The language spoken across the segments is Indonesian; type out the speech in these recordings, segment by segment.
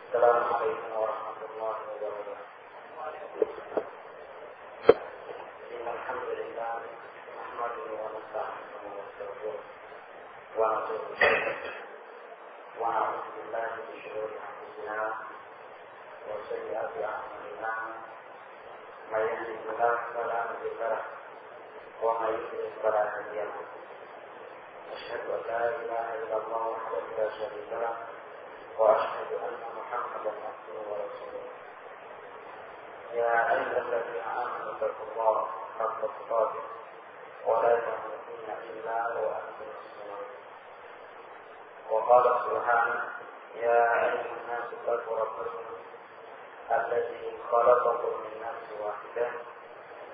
Assalamualaikum warahmatullahi wabarakatuh. Alhamdulillah, nahmaduhu wa nasta'inuhu wa nastaghfiruh wa natubu ilaih. Wa na'udzu billahi min shururi anfusina wa sayyi'ati a'malina. May yahdihillahu fala mudilla lahu wa may yudlil fala hadiya lahu. Asyhadu an la ilaha illallah wahdahu la syarika lahu وأشهد أن محمدا عبده ورسوله. يا أيها الذين آمنوا اتقوا الله حق تقاته ولا تموتن إلا وأنتم مسلمون. وقال سبحانه: يا أيها الناس اتقوا ربكم الذي خلقكم من نفس واحدة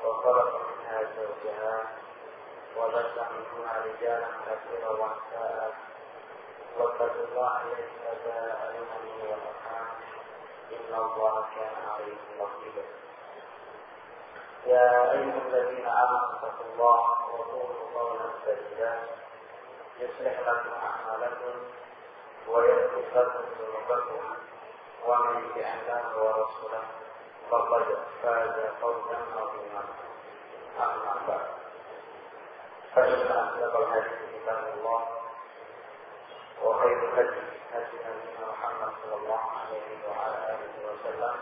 وخلق منها زوجها وبث منهما رجالا كثيرا ونساء واتقوا الله الذي تساءلون به والأرحام إن الله كان عليكم رقيبا. يا أيها الذين آمنوا اتقوا الله وقولوا قولا سديدا يصلح لكم أعمالكم ويغفر لكم ذنوبكم ومن يطع الله ورسوله فقد فاز فوزا عظيما. أما بعد فإن أصدق الحديث كتاب الله وخير الهدي هدي نبينا محمد صلى الله عليه وعلى آله وسلم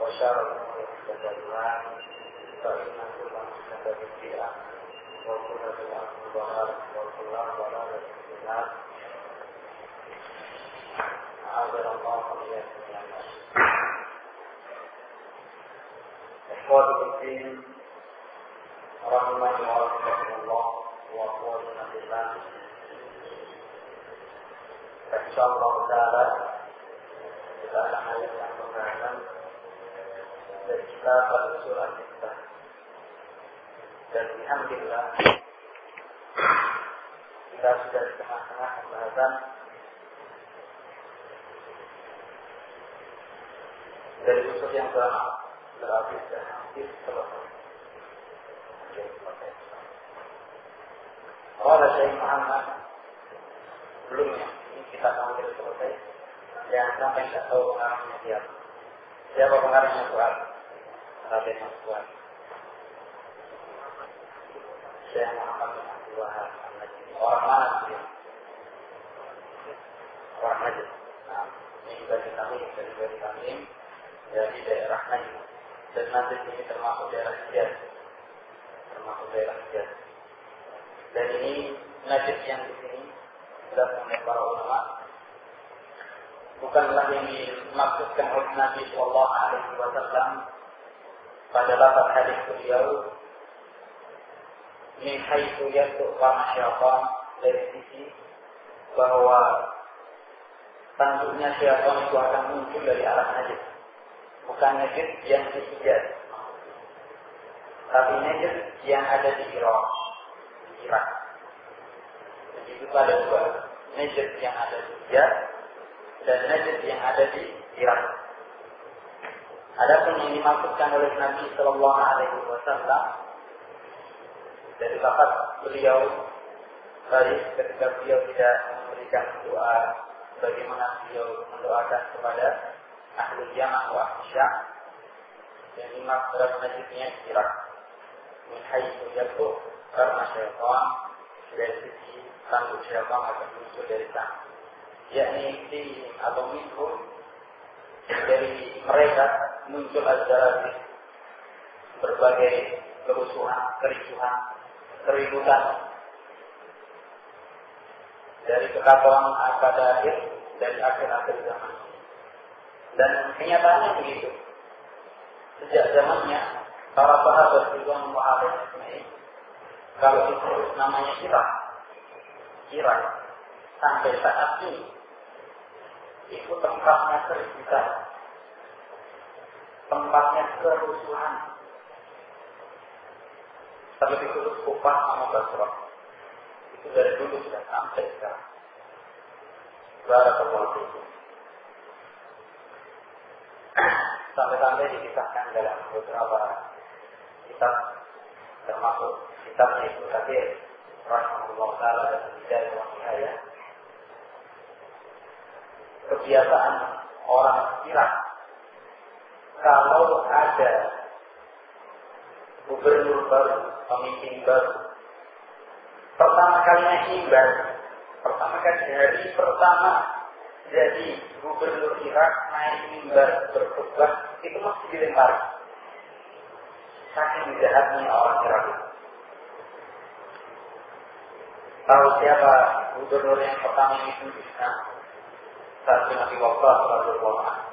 وشر الأمور محدثاتها فإن كل محدثة بدعة وكل بدعة ضلالة وكل ضلالة في النار. أعاذنا الله وإياكم من النار. إخواني الدين رحمني ورحمكم الله وأخواتنا في الله. Insyaallah taala kita akan melanjutkan pembahasan dari kitab Al-Ushul Al-Sittah. Dan alhamdulillah kita sudah di tengah-tengah pembahasan dari usul yang berarti sudah hampir selesai. Qala Syekh Muhammad sebelumnya kita hampir selesai. Jangan sampai tidak tahu pengarangnya siapa. Siapa pengarangnya Quran? Raden Quran. Syekh Muhammad bin Abdul Wahab An-Najmi. Orang mana dia? Orang Najd. Nah, ini dari kami dari daerah Najd. Dan Najd ini termasuk daerah Hijaz. Dan ini Najd yang di sini oleh para ulama bukanlah yang dimaksudkan oleh Nabi Sallallahu Alaihi Wasallam pada lafaz hadis beliau min haitsu yasqa syaitan, dari sisi bahwa tanduknya syaitan itu akan muncul dari arah Najd, bukan Najd yang di Hijaz, tapi Najd yang ada di Irak. Itu ada dua, Najd yang ada di Hijaz dan Najd yang ada di Irak. Adapun yang dimaksudkan oleh Nabi Sallallahu Alaihi Wasallam dari lafaz beliau tadi ketika beliau tidak memberikan doa bagaimana beliau mendoakan kepada ahli Yaman wa Syam, yang dimaksud Najdnya Irak. Min haitsu yaqu karena syaitan dari sisi tanduk syaitan akan muncul dari sana, yakni di atau minhum, dari mereka muncul azzarat, berbagai kerusuhan, kericuhan, keributan dari kekacauan pada akhir zaman. Dan kenyataannya begitu. Sejak zamannya para sahabat ridwan alaihim, kalau itu namanya Irak sampai saat ini itu tempatnya keributan, tempatnya kerusuhan, terlebih khusus Kufah sama Basrah. Itu dari dulu sudah sampai sekarang. Barakallahu fiikum. Sampai-sampai dikisahkan dalam beberapa kitab, termasuk kitabnya Ibnu Katsir rahimahullah taala dan Bidayah wa Nihayah, kebiasaan orang Irak kalau ada gubernur baru, pemimpin baru, pertama kalinya himbar, pertama kali hari pertama jadi gubernur Irak naik mimbar berkhutbah itu mesti dilempar. Saking jahatnya orang Irak. Tahu siapa gubernur yang pertama itu? Saat Nabi Waqqas radhiyallahu anhu.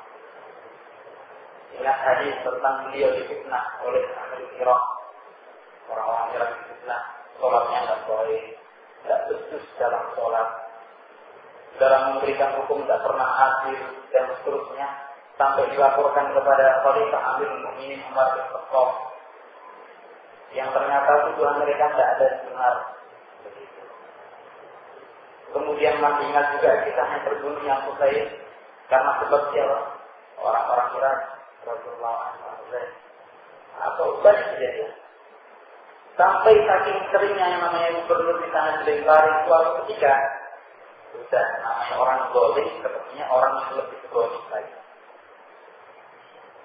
Ingat hadis tentang beliau difitnah oleh ahli Irak. Orang-orang Irak difitnah, sholatnya tidak boleh, tidak becus dalam sholat, dalam memberikan hukum tidak pernah adil dan seterusnya, sampai dilaporkan kepada Khalifah Amirul Mukminin Umar bin Khattab, yang ternyata tuduhan mereka tidak ada benar. Kemudian masih ingat juga kisahnya terbunuhnya Husain karena sebab siapa? Orang-orang Irak radhiyallahu anhu atau banyak kejadian. Sampai saking seringnya yang namanya gubernur di sana dilempari suatu ketika sudah namanya orang zalim sepertinya orang yang lebih zalim lagi.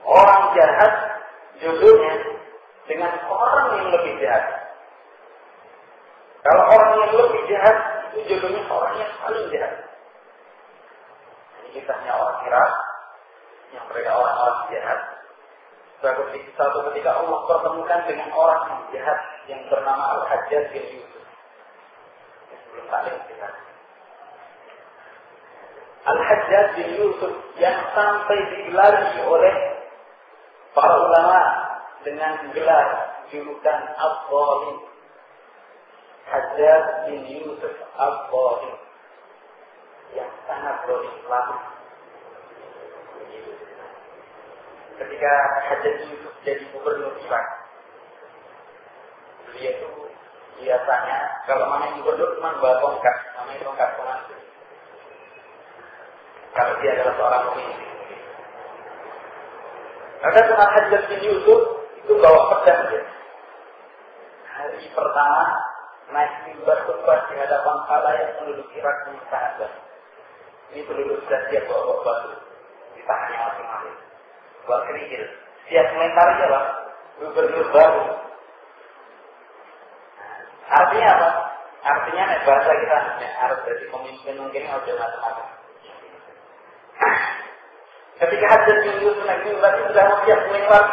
Orang jahat jodohnya dengan orang yang lebih jahat. Kalau orang yang lebih jahat itu jodohnya orang yang paling jahat. Ini kisahnya orang Irak yang mereka orang-orang jahat. Suatu ketika Allah pertemukan dengan orang yang jahat yang bernama Al-Hajjaj bin Yusuf. Sebelum taklim kita. Al-Hajjaj bin Yusuf yang sampai digelari oleh para ulama dengan gelar julukan Al-Zalim. Hajjaj bin Yusuf Al-Zalim yang sangat zalim lagi. Ketika Hajjaj bin Yusuf jadi gubernur Irak, beliau itu biasanya kalau namanya gubernur cuma bawa tongkat, namanya tongkat pengantin. Kalau dia adalah seorang pemimpin. Maka cuma Hajjaj bin Yusuf itu bawa pedang dia. Hari pertama naik mimbar khutbah di hadapan khalayak penduduk Irak yang sangat banyak. Ini penduduk sudah siap bawa batu di tangannya masing-masing. Buat kerikil. Siap melempar lah gubernur baru. Artinya apa? Artinya bahasa kita harus jadi pemimpin mungkin udah macam-macam. Ketika Hajjaj bin Yusuf naik mimbar itu sudah siap melempar.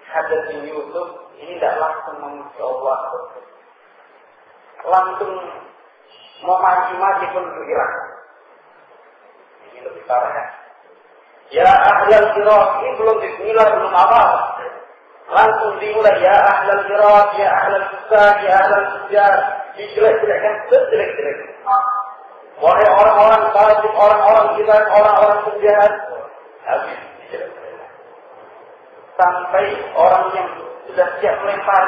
Hajjaj bin Yusuf ini tidak langsung memuji Allah, langsung memaki-maki penduduk Irak. Ini lebih parah ya. Ya ahlal Irak, ini belum bismillah, belum apa. Langsung dimulai, ya ahlal Irak, ya ahlal Susah, ya ahlal Sujar. Dijelek-jelekkan, sejelek-jelek. Wahai orang-orang fasik, orang-orang kita, orang-orang penjahat. Habis dijelek-jelek. Sampai orang yang sudah siap melempar,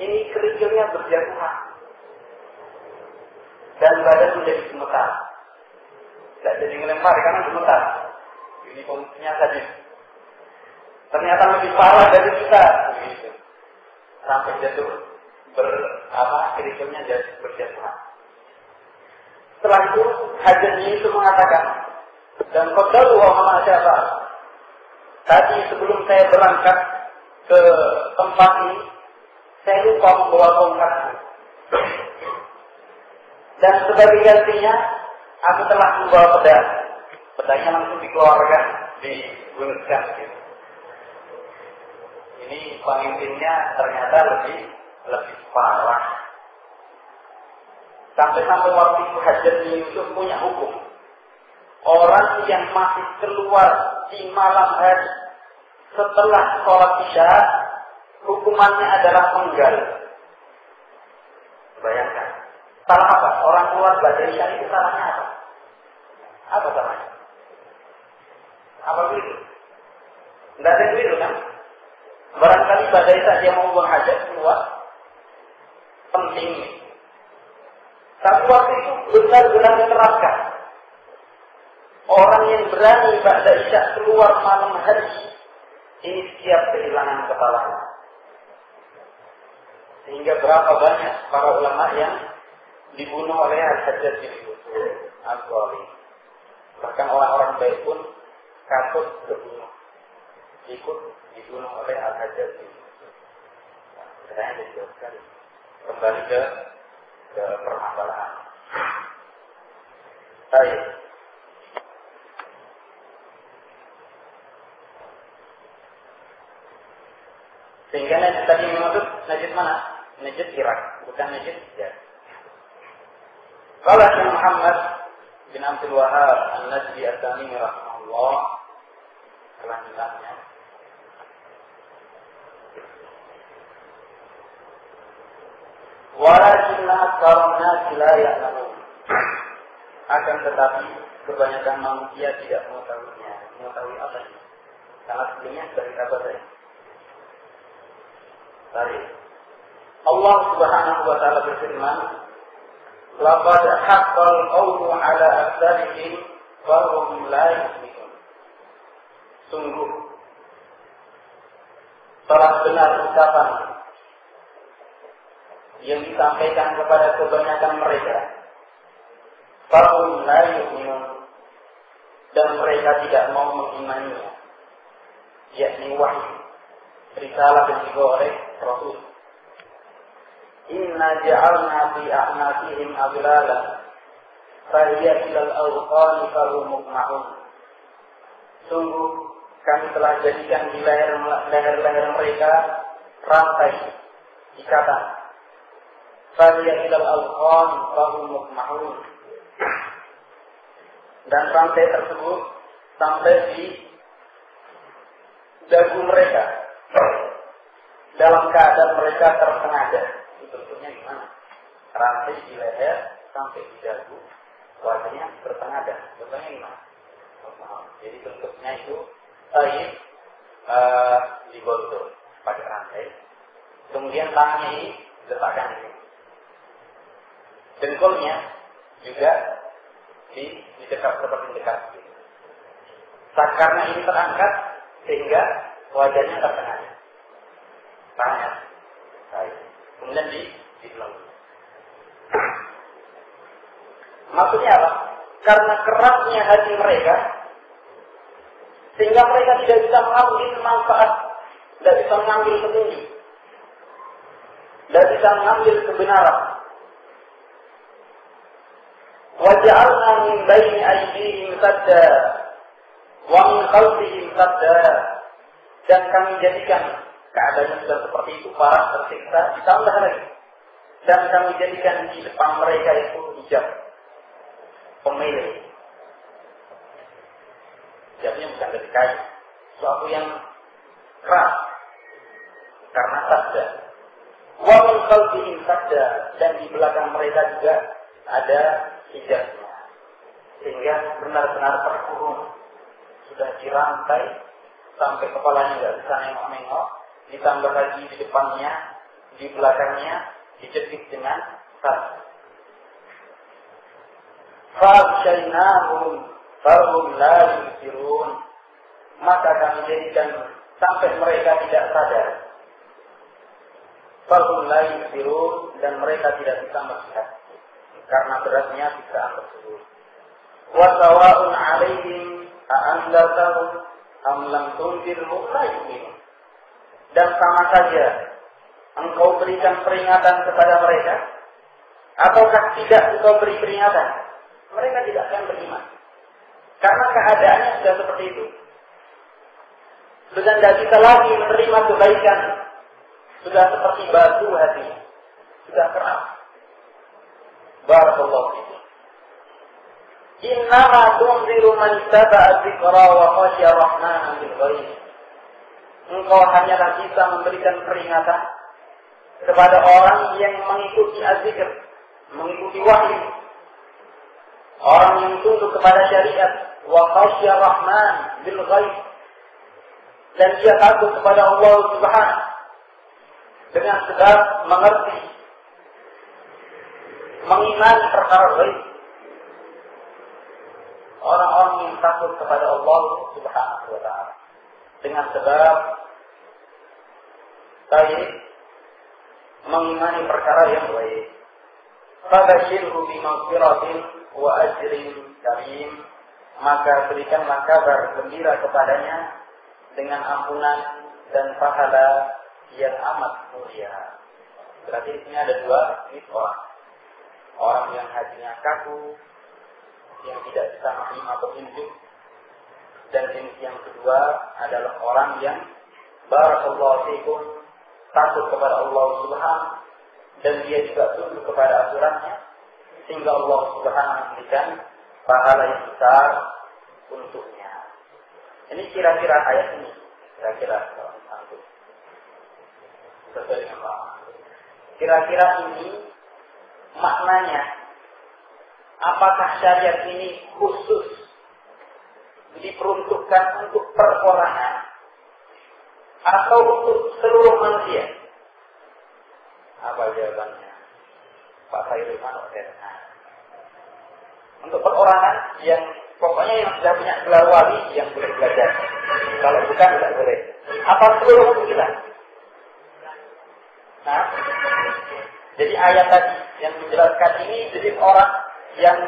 ini kerikilnya berjatuhan. Dan badan menjadi gemetar. Tidak jadi melempar karena gemetar. Ini fungsinya tadi. Ternyata lebih parah dari kita. Begitu. Sampai jatuh kerikilnya berjatuhan. Setelah itu Hajjaj itu mengatakan, dan qadaru wa ma syafa. Tadi sebelum saya berangkat ke tempat ini, saya lupa membawa tongkatku. Dan sebagai gantinya, aku telah membawa pedang. Pedangnya langsung dikeluarkan, digunakan. Ini pemimpinnya ternyata lebih parah. Sampai-sampai waktu itu Hajjaj bin Yusuf punya hukum. Orang yang masih keluar di malam hari setelah sholat isya, hukumannya adalah penggal. Bayangkan. Salah apa? Orang keluar pada isya itu salahnya apa? Apa salahnya? Apa begitu? Tidak ada begitu kan? Barangkali pada isya dia mau buang hajat keluar. Penting. Tapi waktu itu benar-benar diterapkan. Orang yang berani pada isya keluar malam hari, ini siap kehilangan kepalanya. Sehingga berapa banyak para ulama yang dibunuh oleh Al-Hajjaj bin Yusuf Al-Zalim. Bahkan orang-orang sampai pun takut terbunuh, ikut dibunuh oleh Al-Hajjaj. Katanya jadi jauh sekali. Kembali ke permasalahan. Baik. Sehingga Najd tadi maksud Najd mana? Najd Irak, bukan Najd Hijaz. Qala Syekh Muhammad bin Abdul Wahhab An-Najdi At-Tamimi rahimahullah, kelanjutannya. Walakinna aktsarun la ya'lamun. Akan tetapi kebanyakan manusia tidak mengetahuinya. Mengetahui apa ini? Karena sebelumnya sudah kita baca. Baik. Allah Subhanahu wa taala berfirman, "Laqad haqqal qawlu 'ala aktsarihim wa hum la yu'minun." Sungguh telah benar ucapan yang disampaikan kepada kebanyakan mereka, fahum la yu'minun, dan mereka tidak mau mengimaninya, yakni wahyu, risalah yang dibawa oleh Rasul. Inna ja'alna fi a'naqihim aghlalan fahiya ilal awqani fahum muqma'un. Sungguh kami telah jadikan di leher-leher mereka rantai ikatan. Fahiya ilal awqani fahum muqma'un. Dan rantai tersebut sampai di dagu mereka dalam keadaan mereka tersengaja. Itu bentuknya gimana? Rantai di leher sampai di dagu, wajahnya bersengaja. Bentuknya gimana? Jadi bentuknya itu digontor pakai rantai. Kemudian tangannya ini diletakkan di sini. Dengkulnya juga didekat seperti dekat. Karena ini terangkat sehingga wajahnya tersengaja. Tangannya. Baik. Kemudian dibelenggu. Maksudnya apa? Karena kerasnya hati mereka, sehingga mereka tidak bisa mengambil manfaat, tidak bisa mengambil petunjuk, tidak bisa mengambil kebenaran. Waja'alna min baini aydihim sadda wa min khalfihim sadda, dan kami jadikan keadaannya sudah seperti itu, para tersiksa, ditambah lagi, dan kami jadikan di depan mereka itu hijab, pemilih. Hijabnya bukan dari kayu, suatu yang keras karena sadda. Wa min khalfihim sadda, dan di belakang mereka juga ada hijabnya, sehingga benar-benar terkurung, sudah dirantai sampai kepalanya nggak bisa nengok-nengok, ditambah lagi di depannya, di belakangnya dijepit dengan sarung. Fa'shaynahum fahum la yusirun, maka kami jadikan sampai mereka tidak sadar. Fahum la yusirun, dan mereka tidak bisa melihat karena beratnya siksaan tersebut. Wa sawa'un 'alaihim a'anzartahum am lam tunzirhum la yu'minun. Dan sama saja engkau berikan peringatan kepada mereka ataukah tidak engkau beri peringatan, mereka tidak akan beriman. Karena keadaannya sudah seperti itu. Sudah tidak bisa lagi menerima kebaikan. Sudah seperti batu hatinya, sudah keras. Barakallahu fiikum. Innama tunziru man ittaba'a dzikra wa khashiya ar-rahmana bil ghaib. Engkau hanyalah bisa memberikan peringatan kepada orang yang mengikuti az-zikr, mengikuti wahyu. Orang yang tunduk kepada syariat, wa khashiya ar-rahman bil ghaib. Dan dia takut kepada Allah Subhanahu dengan sebab mengerti, mengimani perkara gaib. Orang-orang yang takut kepada Allah Subhanahu wa ta'ala dengan sebab mengimani perkara yang gaib. Fabashirhu bi maghfiratin wa ajrin karim. maka berikanlah kabar gembira kepadanya dengan ampunan dan pahala yang amat mulia. Berarti di sini ada dua jenis orang. Orang yang hatinya kaku, yang tidak bisa menerima petunjuk. Dan jenis yang kedua adalah orang yang barakallahu fikum, takut kepada Allah Subhanahu, dan dia juga tunduk kepada aturannya, sehingga Allah Subhanahu memberikan pahala yang besar untuknya. Ini kira-kira ayat ini, kira-kira sesuai dengan paham. Kira-kira ini maknanya, apakah syariat ini khusus diperuntukkan untuk perorangan atau untuk seluruh manusia? Apa jawabannya? Pak Khairul Manur. Untuk perorangan yang pokoknya yang sudah punya gelar wali yang boleh belajar. Kalau bukan tidak boleh. Apa seluruh kita? Nah, jadi ayat tadi yang menjelaskan ini jadi orang yang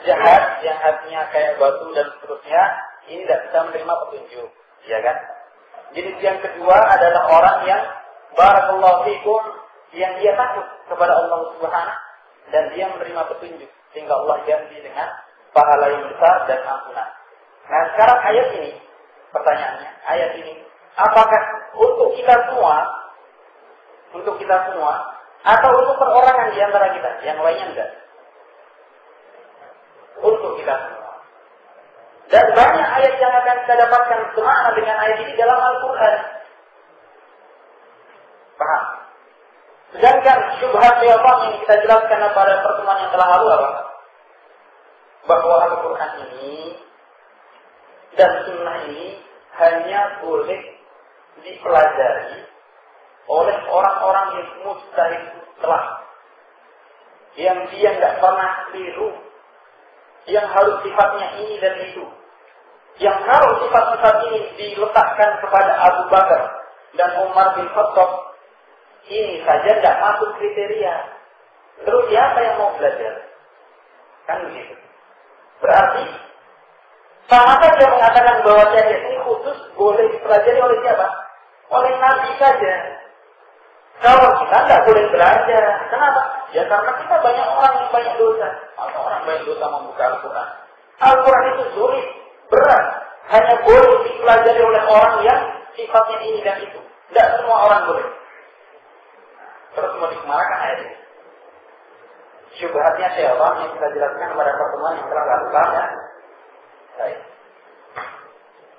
jahat, yang hatinya kayak batu dan seterusnya, ini tidak bisa menerima petunjuk, ya kan? Jadi yang kedua adalah orang yang barakallahu fikum, yang dia takut kepada Allah Subhanahu dan dia menerima petunjuk, sehingga Allah ganti dengan pahala yang besar dan ampunan. Nah, sekarang ayat ini, pertanyaannya, ayat ini, apakah untuk kita semua, atau untuk perorangan di antara kita, yang lainnya enggak? Untuk kita semua. Dan banyak ayat yang akan kita dapatkan semakna dengan ayat ini dalam Al-Quran. Paham? Sedangkan syubhat syaitan yang kita jelaskan pada pertemuan yang telah lalu apa? Bahwa Al-Quran ini dan sunnah ini hanya boleh dipelajari oleh orang-orang yang mujtahid mutlak, yang dia tidak pernah keliru, yang harus sifatnya ini dan itu, yang harus sifat-sifat ini diletakkan kepada Abu Bakar dan Umar bin Khattab, ini saja tidak masuk kriteria. Terus siapa yang mau belajar? Kan begitu. Berarti sama saja mengatakan bahwa syariat ini khusus boleh dipelajari oleh siapa? Oleh Nabi saja. Kalau kita tidak boleh belajar, kenapa? Ya karena kita banyak orang yang banyak dosa. Masa orang banyak dosa membuka Al-Quran? Al-Quran itu sulit, berat. Hanya boleh dipelajari oleh orang yang sifatnya ini dan itu. Tidak semua orang boleh. Terus mau dikemarakan ayat ini. Syubhatnya syaitan yang kita jelaskan pada pertemuan yang telah lakukan. Ya. Baik.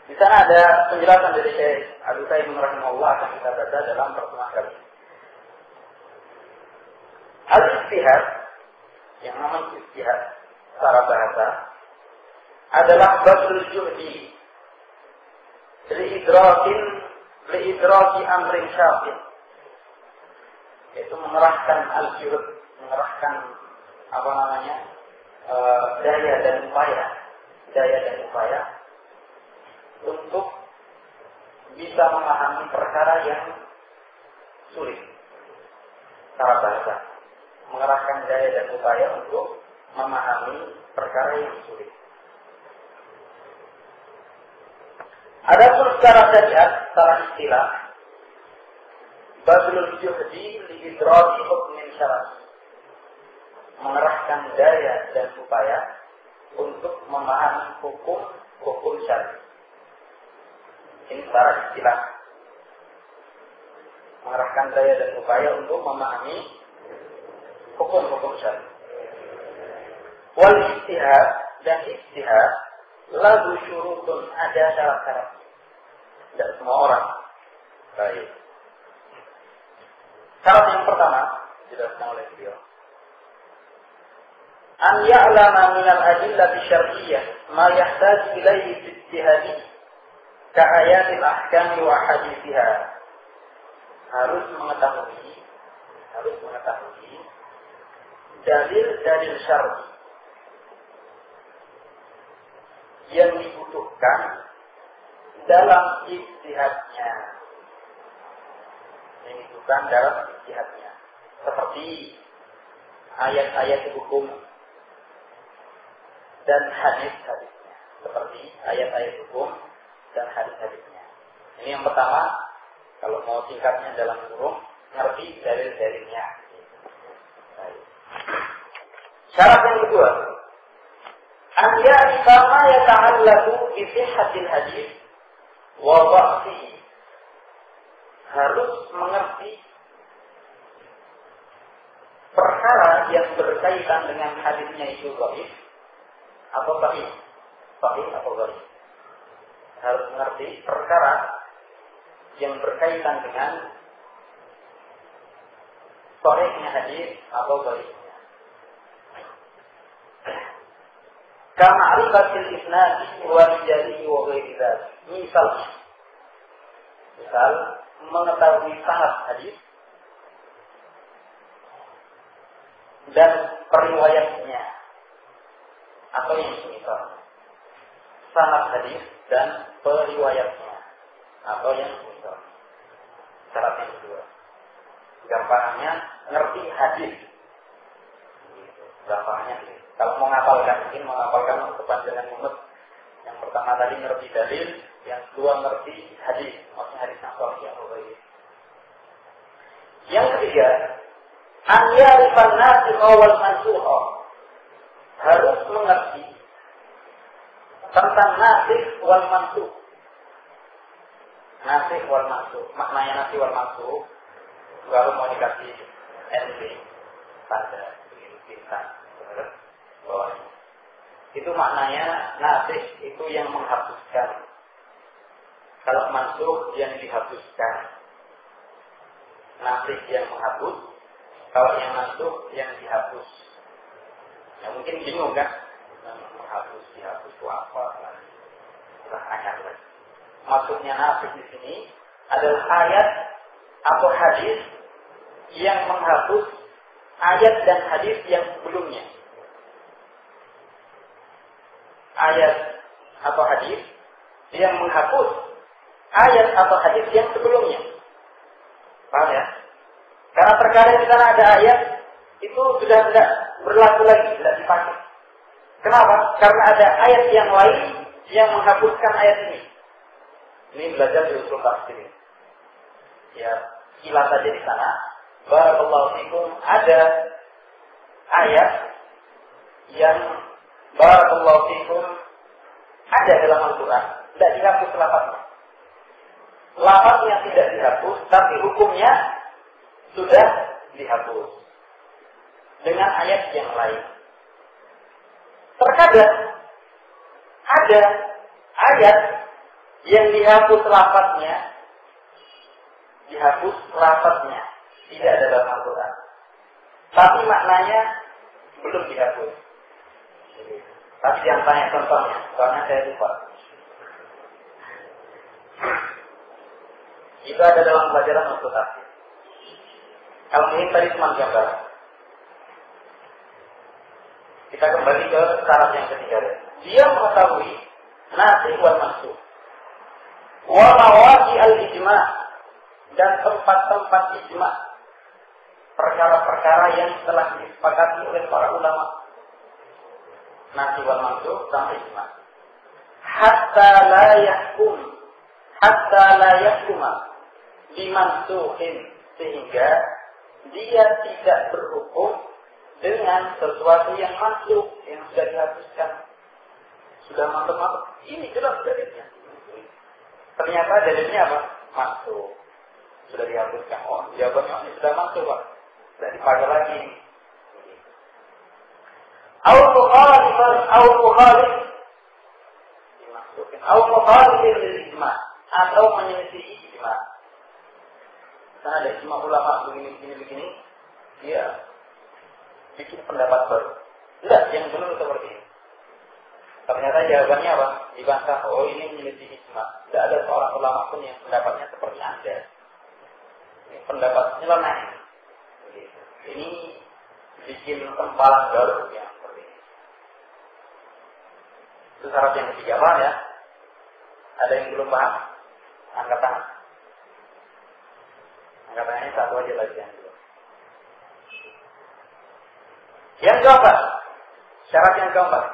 Di sana ada penjelasan dari Syekh Al-Utsaimin rahimahullah akan kita baca dalam pertemuan kali ini. Al-istihad, yang namanya istihad secara bahasa, adalah badrul juhdi liidraki amrin syafin, yaitu mengerahkan al-juhd, mengerahkan daya dan upaya untuk bisa memahami perkara yang sulit secara bahasa. Mengerahkan daya dan upaya untuk memahami perkara yang sulit. Adapun secara syariat, secara istilah, badlul juhdi liidraki hukmin syar'i, mengerahkan daya dan upaya untuk memahami hukum syar'i. Ini secara istilah, mengerahkan daya dan upaya untuk memahami hukum syar'i. Wal ijtihad, dan ijtihad lahu syurutun, ada syarat-syarat. Tidak semua orang. Baik. Syarat yang pertama dijelaskan oleh beliau. An ya'lama minal adillati syar'iyyah ma yahtaju ilaihi fi ijtihadi ka ayatil ahkami wa hadithiha. Harus mengetahui dalil-dalil syar'i yang dibutuhkan dalam ijtihadnya. Seperti ayat-ayat hukum dan hadis-hadisnya. seperti ayat-ayat hukum dan hadis-hadisnya. Ini yang pertama, kalau mau singkatnya dalam kurung, ngerti dalil-dalilnya. Syarat yang kedua, an ya'rifa ma yata'allaqu bi sihhatil hadis wa dha'fihi. Harus mengerti perkara yang berkaitan dengan hadisnya itu dhaif atau sahih. Sahih atau dhaif. Harus mengerti perkara yang berkaitan dengan sahihnya hadis atau dhaifnya. Kama arifatil isnadi wa rijalihi wa ghairi dzalik. Misal mengetahui sanad hadis dan periwayatnya, atau yang semisal sanad hadis dan periwayatnya, atau yang semisal. Syarat yang kedua, gampangnya ngerti hadis. Gampangnya kalau mau menghafalkan, mungkin menghafalkan kepanjangan mulut. Yang pertama tadi ngerti dalil, yang kedua ngerti hadis, maksudnya hadis nafal yang baik. Yang ketiga, an ya'rifan nasikh wal mansukh. Harus mengerti tentang nasikh wal mansukh. Nasikh wal mansukh, maknanya nasikh wal mansukh. Kalau mau dikasih NB pada bintang bawahnya. Itu maknanya nasikh itu yang menghapuskan. Kalau mansukh yang dihapuskan. Nasikh yang menghapus, kalau yang mansukh yang dihapus. Ya mungkin bingung kan? Menghapus, dihapus itu apa? Sudah ayat lagi. Maksudnya nasikh di sini adalah ayat atau hadis yang menghapus ayat dan hadis yang sebelumnya. Ayat atau hadis yang menghapus ayat atau hadis yang sebelumnya. Paham ya? Karena perkara di sana ada ayat itu sudah tidak berlaku lagi, tidak dipakai. Kenapa? Karena ada ayat yang lain yang menghapuskan ayat ini. Ini belajar di usul tafsir. Ya, kilat saja di sana. Barakallahu fikum, ada ayat yang barakallahu fikum ada dalam Al-Quran, tidak dihapus lafaznya. Lafaznya tidak dihapus, tapi hukumnya sudah dihapus dengan ayat yang lain. Terkadang ada ayat yang dihapus lafaznya, tidak ada dalam Al-Quran, tapi maknanya belum dihapus. Tapi jangan tanya contohnya, soalnya saya lupa. Itu ada dalam pelajaran usul tafsir. Kalau ingin tadi cuma gambar. Kita kembali ke syarat yang ketiga. Dia mengetahui nasikh wal mansukh, wa mawaqi al-ijma' dan tempat-tempat ijma', perkara-perkara yang telah disepakati oleh para ulama. Nasikh wal mansukh sampai ijma'. Hatta la yahkuma bimansukhin, sehingga dia tidak berhukum dengan sesuatu yang mansukh, yang sudah dihapuskan, sudah mantap-mantap. Ini jelas dalilnya. Ternyata dalilnya apa? Mansukh, sudah dihapuskan. Oh, jawabannya ini sudah mansukh, Pak. Tidak dipakai lagi. Au mukhalif lil ijma', atau menyelisih ijma'. Karena ada ijma' ulama begini, dia bikin pendapat baru. Tidak, yang benar seperti ini. Ternyata jawabannya apa? Dibantah, oh ini menyelisih ijma'. Tidak ada seorang ulama pun yang pendapatnya seperti Anda. Ini pendapat nyeleneh. Ini bikin tempalan baru yang seperti ini. Itu syarat yang ketiga, paham ya? Ada yang belum paham? Angkat tangan. Angkat tangannya satu aja lagi yang belum. Yang keempat, syarat yang keempat,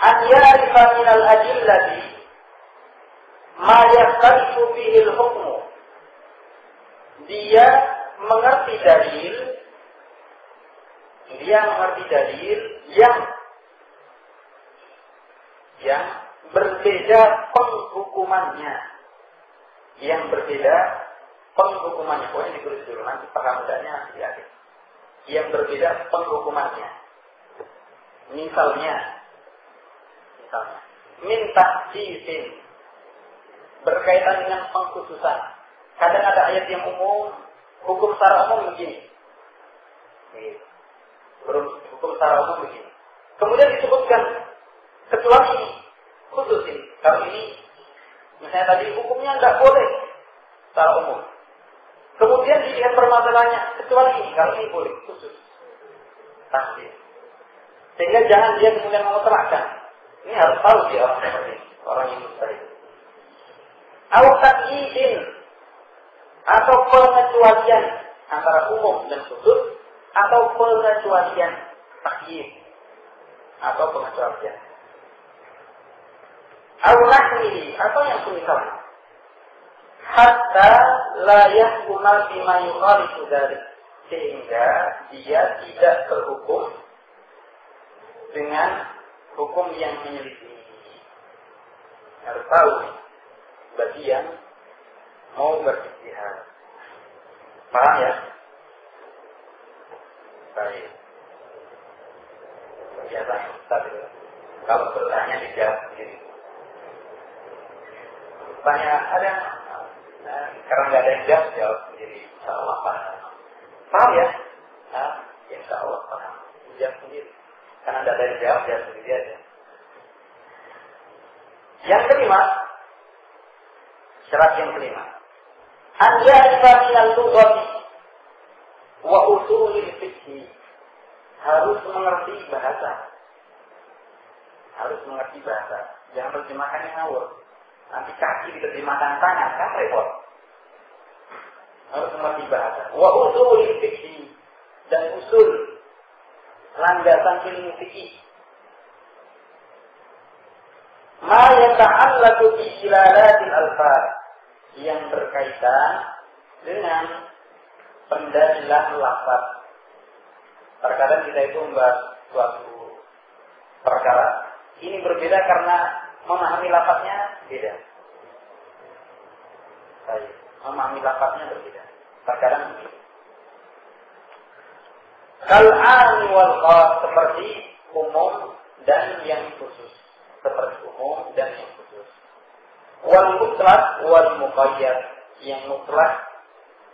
an ya'rifa minal adillati ma yahtalifu bihi al-hukmu. Dia mengerti dalil yang berbeda penghukumannya. Pokoknya ditulis dulu, nanti paham mudahnya nanti akhir. Yang berbeda penghukumannya. Misalnya minta jisin berkaitan dengan pengkhususan. Kadang ada ayat yang umum, hukum secara umum begini. Hukum secara umum begini. Kemudian disebutkan kecuali khususin. Kalau ini, misalnya tadi hukumnya nggak boleh secara umum. Kemudian dilihat permasalahannya, kecuali ini, kalau ini boleh khusus. Tasbih. Sehingga jangan dia kemudian memutarkan. Ini harus tahu dia orang seperti ini, orang yang mustahil. Al-Taqidin atau pengecualian antara umum dan khusus, atau pengecualian takyid atau pengecualian. Al-Nahwi atau yang semisal. Hatta la yahkuma bima yukhalifu dzalik, sehingga dia tidak berhukum dengan hukum yang menyelisih. Harus tahu bagi yang mau berijtihad. Paham ya? Baik. Biasanya Ustaz itu kalau bertanya dijawab sendiri. Tanya ada karena nggak ada yang jawab sendiri. Insya Allah paham ya? Insya Allah paham. Jawab sendiri. Karena nggak ada yang jawab sendiri aja. Yang kelima, syarat yang kelima, anda minal lughati wa usulil fiqh, harus mengerti bahasa. Jangan terjemahkan yang ngawur. Nanti kaki diterjemahkan tangan, kan repot. Harus mengerti bahasa. Wa usulil fiqh, dan usul landasan ilmu fikih. Ma yata'allaqu bi ilalatil alfaz, yang berkaitan dengan pendalilan lafaz. Terkadang kita itu membahas suatu perkara, ini berbeda karena memahami lafaznya beda. Baik, memahami lafaznya berbeda. Terkadang begitu. Kal-'am wal khas, seperti umum dan yang khusus. Wal mutlaq wal muqayyad, yang mutlak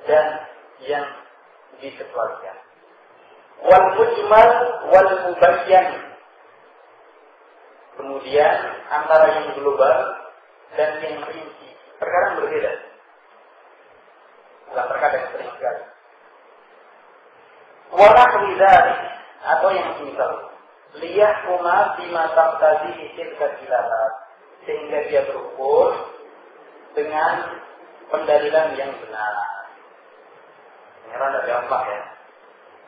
dan yang dikecualikan. Wal mujmal wal mubayyan, kemudian antara yang global dan yang rinci. Terkadang berbeda. Bukan terkadang, sering sekali. Wa nahwi dzalik, atau yang semisal, liyahkuma bima taqtadihi tilka dilalat, sehingga dia berukur dengan pendalilan yang benar. Ini rada gampang ya.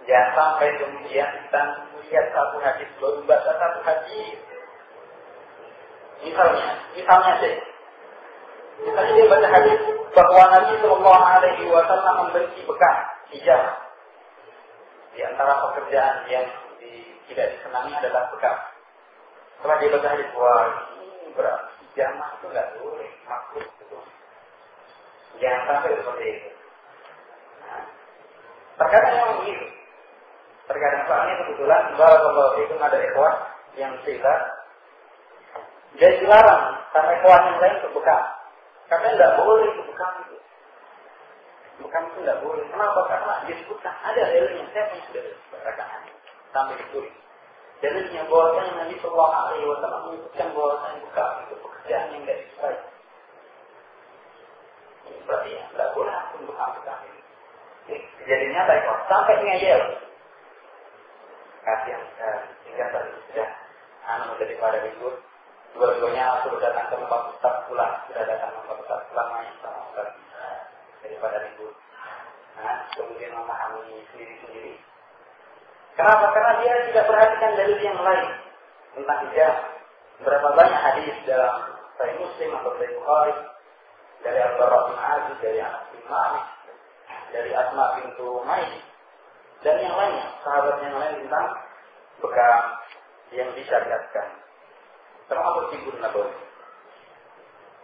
Jangan sampai kemudian kita melihat satu hadis, belum baca satu hadis. Misalnya deh. Misalnya dia baca hadis bahwa Nabi Sallallahu Alaihi Wasallam membenci bekas hijab. Di antara pekerjaan yang tidak disenangi adalah bekas. Setelah dia baca hadis, wah ini berarti hijamah itu nggak boleh, makruh itu. Jangan sampai seperti itu. Nah, terkadang yang begitu. Terkadang soalnya kebetulan barakallahu fiikum ada ikhwan yang cerita dia dilarang sama ikhwan yang lain untuk bekam. Karena tidak boleh untuk bekam itu. Bekam itu tidak boleh. Kenapa? Karena disebutkan ada dalilnya. Saya pun sudah disebutkan sampai ditulis. Dalilnya bahwasanya Nabi Sallallahu Alaihi Wasallam menyebutkan bahwasanya bekam itu pekerjaan yang tidak disukai. Ini berarti ya tidak boleh untuk bekam ini. Kejadiannya nyata ikhwan sampai ngeyel. Kasihan sehingga tadi sudah daripada ribut, dua-duanya sudah datang ke tempat Ustaz pulang, main sama Ustaz daripada ribut. Nah, kemudian memahami sendiri-sendiri. Kenapa? Karena dia tidak perhatikan dalil yang lain tentang hijab. Berapa banyak hadis dalam Sahih Muslim atau Sahih Bukhari dari Al-Bara bin Azib, dari Anas bin Malik, dari Asma bintu Umayyah dan yang lainnya, sahabat yang lain tentang bekam yang disyariatkan. Termasuk Ibnu Nabawi.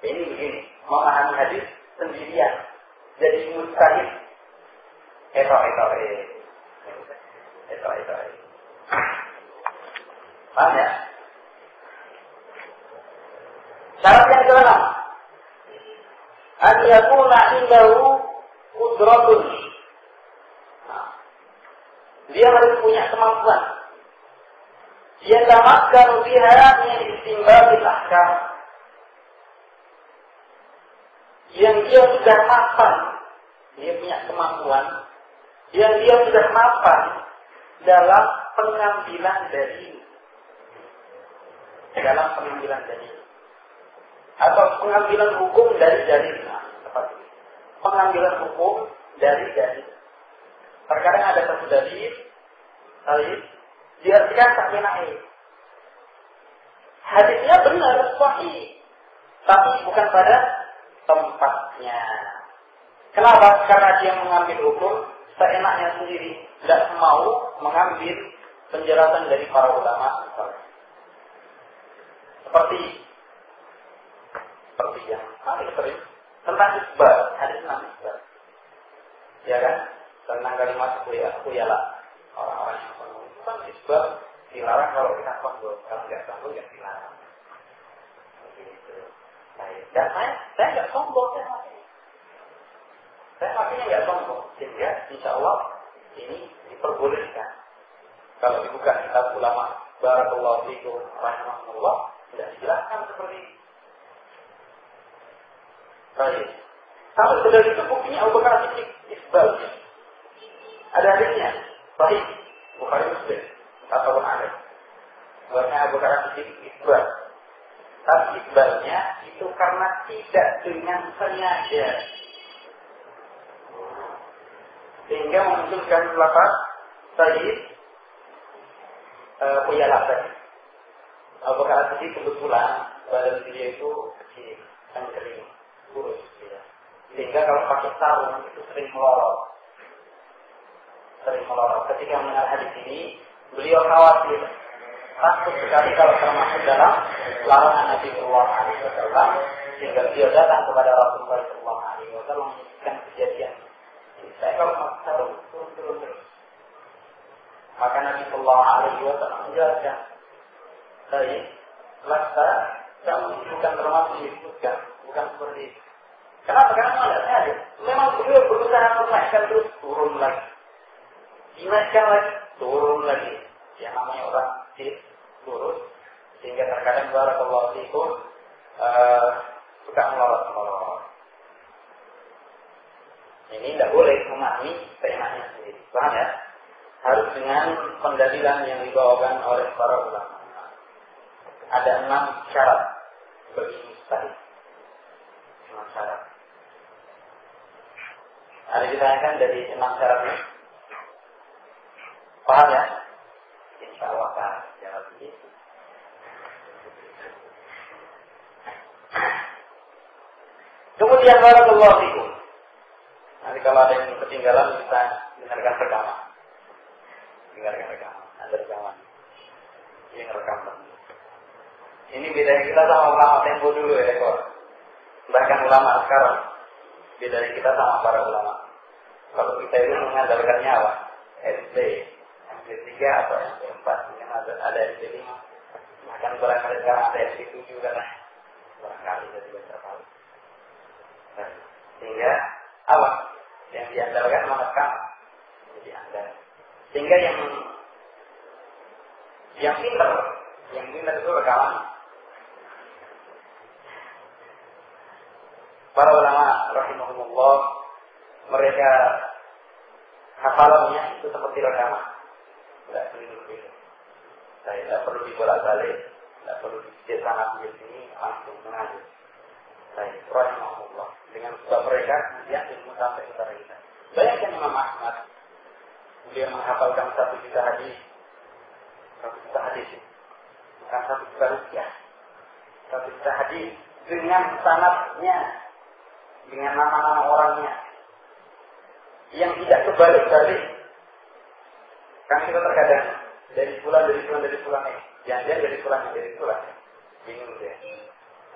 Ini begini, memahami hadis sendirian, jadi mustahil. Itu. Paham ya? Syarat yang ke-6, an yakuna indahu qudratun. Dia harus punya kemampuan. Dia tamakkanu biha min istinbatil ahkam. Yang dia sudah mapan, dia punya kemampuan. Yang dia sudah mapan dalam pengambilan dalil. Atau pengambilan hukum dari dalil. Seperti itu. Pengambilan hukum dari dalil. Terkadang ada satu dalil diartikan tak benar. Hadisnya benar, sahih, tapi bukan pada tempatnya. Kenapa? Karena dia mengambil hukum seenaknya sendiri, tidak mau mengambil penjelasan dari para ulama. Seperti yang paling sering tentang isbal, hadis tentang isbal, ya kan? Tentang kalimat kuyalah, orang-orang yang sombong itu kan isbal dilarang kalau kita sombong, kalau tidak sombong ya dilarang. Begitu. Dan saya nggak sombong, saya makanya nggak sombong, sehingga insya Allah ini diperbolehkan. Kalau dibuka kitab ulama, barakallahu fikum, rahimahullah, tidak dijelaskan seperti ini. Baik. Sampai sudah itu buktinya Abu Bakar Siddiq isbal. Ada hadisnya, sahih, Bukhari Muslim, ataupun ada. Buatnya Abu Bakar Siddiq isbal. Tapi isbalnya itu karena tidak dengan sengaja, sehingga memunculkan lafaz sahih kuyalah tadi. Abu Bakar Siddiq kebetulan badan dia itu kecil dan kering, kurus, ya. Sehingga kalau pakai sarung itu sering melorot. Ketika mendengar hadis ini, beliau khawatir, takut sekali kalau termasuk dalam larangan Nabi Sallallahu Alaihi Wasallam, sehingga beliau datang kepada Rasulullah Sallallahu Alaihi Wasallam menyaksikan kejadian. Saya kalau pakai sarung turun terus. Maka Nabi Sallallahu Alaihi Wasallam menjelaskan, baik, laksa kamu bukan termasuk disebutkan, bukan seperti itu. Kenapa? Karena tidak ada. Memang beliau berusaha menaikkan terus, turun lagi, dinaikkan lagi, turun lagi. Yang namanya orang kecil, turun, sehingga terkadang barakallahu fikum suka melorot. Ini tidak boleh memahami seenaknya sendiri. Paham ya? Harus dengan pendalilan yang dibawakan oleh para ulama. Ada 6 syarat bagi mustahil. 6 syarat. Ada ditanyakan dari 6 syaratnya. Paham ya? Insya Allah kan jawab begitu. Kemudian barakallahu fikum. Nanti kalau ada yang ketinggalan bisa dengarkan rekaman. Ada rekaman. Yang rekaman. Ini bedanya kita sama ulama tempo dulu ya, kok. Bahkan ulama sekarang bedanya kita sama para ulama. Kalau kita itu mengandalkan nyawa, SD 3 atau SD 4, yang ada SD 5. Bahkan barangkali sekarang ada SD 7 karena barangkali kita tidak terlalu. Sehingga awal yang diandalkan menekam jadi andal. Sehingga yang pintar itu rekaman. Para ulama rahimahumullah, mereka hafalannya itu seperti rekaman, tidak keliru-keliru. Saya tidak perlu dibolak-balik, tidak perlu dicicil sana di sini, langsung mengalir. Saya rahimahumullah, dengan sebab mereka kemudian ilmu sampai kepada kita. Bayangkan Imam Ahmad, beliau menghafalkan 1 juta hadis, 1 juta hadis, bukan 1 juta rupiah, satu juta hadis dengan sanadnya, dengan nama-nama orangnya, yang tidak kebalik-balik. Kan kita terkadang dari bulan jangan dari bulan. Bingung dia.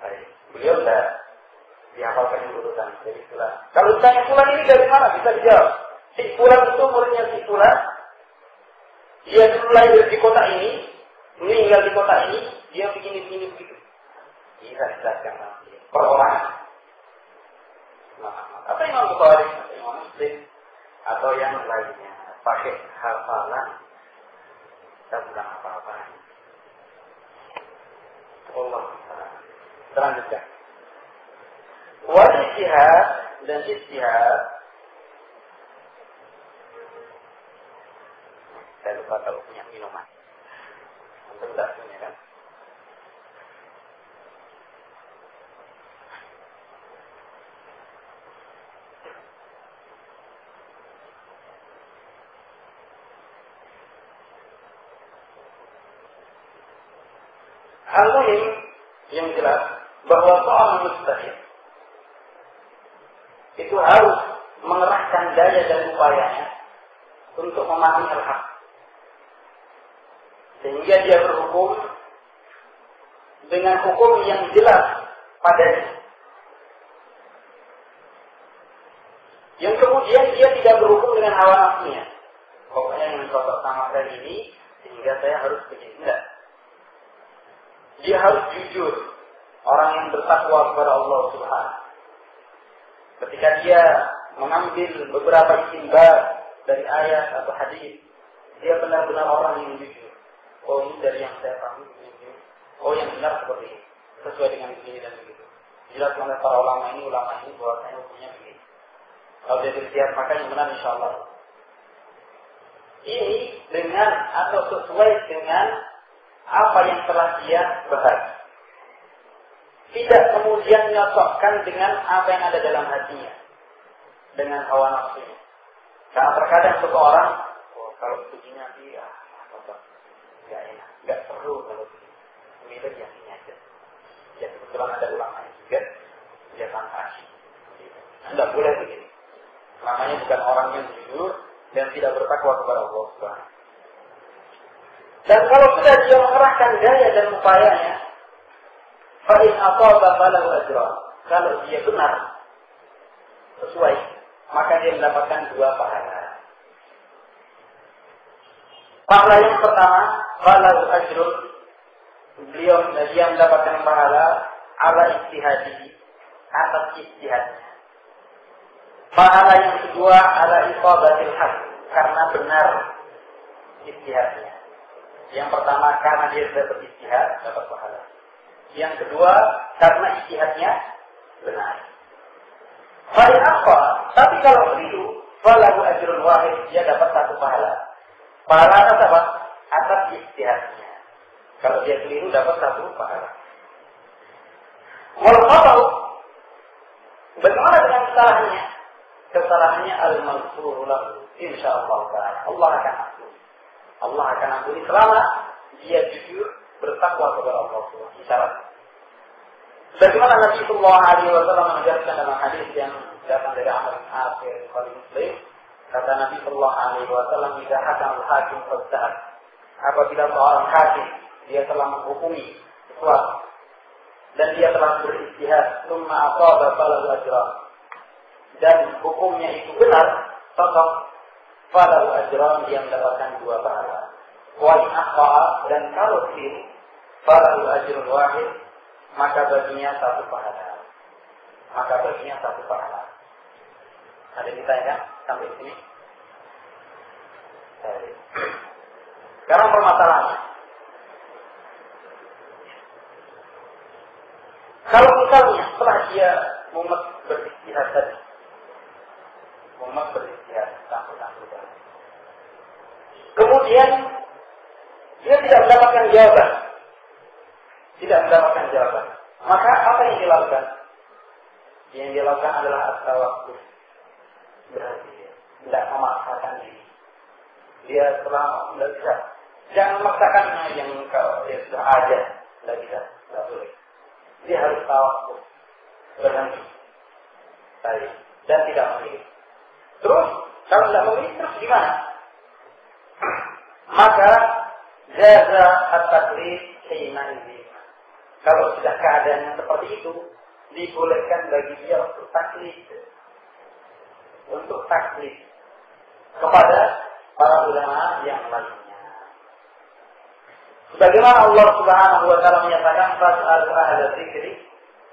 Baik. Beliau sudah dihafalkan urutan dari bulan. Kalau ditanya bulan ini dari mana, bisa dijawab. Si bulan itu muridnya si bulan. Dia dulu lahir di kota ini, meninggal di kota ini, dia begini begitu. Bisa dijelaskan nanti. Perorangan. Atau Imam Bukhari, atau Imam Muslim, atau yang lainnya pakai hafalan. Kita bukan apa-apa. Allah selanjutnya. Wal ijtihad dan ijtihad. Saya lupa kalau punya minuman. Untuk tidak punya kan. Al-muhim yang jelas bahwa seorang mujtahid itu harus mengerahkan daya dan upayanya untuk memahami al-haq, sehingga dia berhukum dengan hukum yang jelas padanya, yang kemudian dia tidak berhukum dengan hawa nafsunya. Pokoknya yang cocok sama saya ini, sehingga saya harus begini. Tidak. Dia harus jujur, orang yang bertakwa kepada Allah Subhanahu. Ketika dia mengambil beberapa istinbat dari ayat atau hadis, dia benar-benar orang yang jujur. Oh, ini dari yang saya pahami begini. Oh, yang benar seperti ini, sesuai dengan begini dan begitu. Jelas oleh para ulama ini bahwasanya hukumnya begini. Kalau dia bersiap, maka yang benar insya Allah. Ini dengan atau sesuai dengan apa yang telah dia bahas. Tidak kemudian nyocokkan dengan apa yang ada dalam hatinya, dengan hawa nafsunya. Karena terkadang seseorang, kalau begini nanti nggak enak, nggak perlu kalau begini. Milih yang ini aja. Ya kebetulan ada ulama juga, dia fantasi. Anda boleh begini. Namanya bukan orang yang jujur dan tidak bertakwa kepada Allah Subhanahu. Dan kalau sudah dia mengerahkan daya dan upayanya, fa'in aqaba falahu ajran. Kalau dia benar sesuai, maka dia mendapatkan 2 pahala. Pahala yang pertama, falahu ajrun. Dia mendapatkan pahala ala ijtihadi, atas ijtihadnya. Pahala yang kedua ala iqabatil haq, karena benar ijtihadnya. Yang pertama karena dia sudah berijtihad, dapat pahala. Yang kedua karena ijtihadnya benar. Fa'in apa? Tapi kalau keliru, falahu ajrun wahid, dia dapat 1 pahala. Pahala atas apa? Atas ijtihadnya. Kalau dia keliru dapat 1 pahala. Wal khata'u, bagaimana dengan kesalahannya? Kesalahannya al-maghfuru lahu, insyaallah ta'ala. Allah akan ampuni. Allah akan ampuni selama dia jujur bertakwa kepada Allah Subhanahu wa taala. Bagaimana Nabi sallallahu alaihi wasallam menjelaskan dalam hadis yang datang dari Amr bin As dari Bukhari Muslim, kata Nabi sallallahu alaihi wasallam, "Idza hakama al-hakim fastahad." Apabila seorang hakim dia telah menghukumi sesuatu dan dia telah berijtihad, tsumma aqaba falahu ajran, dan hukumnya itu benar, cocok, falahu ajran, dia mendapatkan 2 pahala. Wa in akhta'a, dan kalau keliru, falahu ajrun wahid, maka baginya 1 pahala. Ada yang ditanya sampai sini? Sekarang permasalahannya, kalau misalnya setelah dia Muhammad berijtihad tadi, kemudian dia tidak mendapatkan jawaban, maka apa yang dilakukan? Yang dilakukan adalah at-tawakkul, berarti tidak memaksakan diri. Dia telah tidak bisa, jangan memaksakan yang kau sudah ada, tidak bisa, tidak boleh. dia harus tawakuf, berhenti, dan tidak memilih. Terus kalau tidak memilih terus gimana? Maka jaza at-taklif hina ini. Kalau sudah keadaannya seperti itu, dibolehkan bagi dia untuk taklif, kepada para ulama yang lainnya. Sebagaimana Allah Subhanahu wa taala menyatakan fas'alu ahla dzikri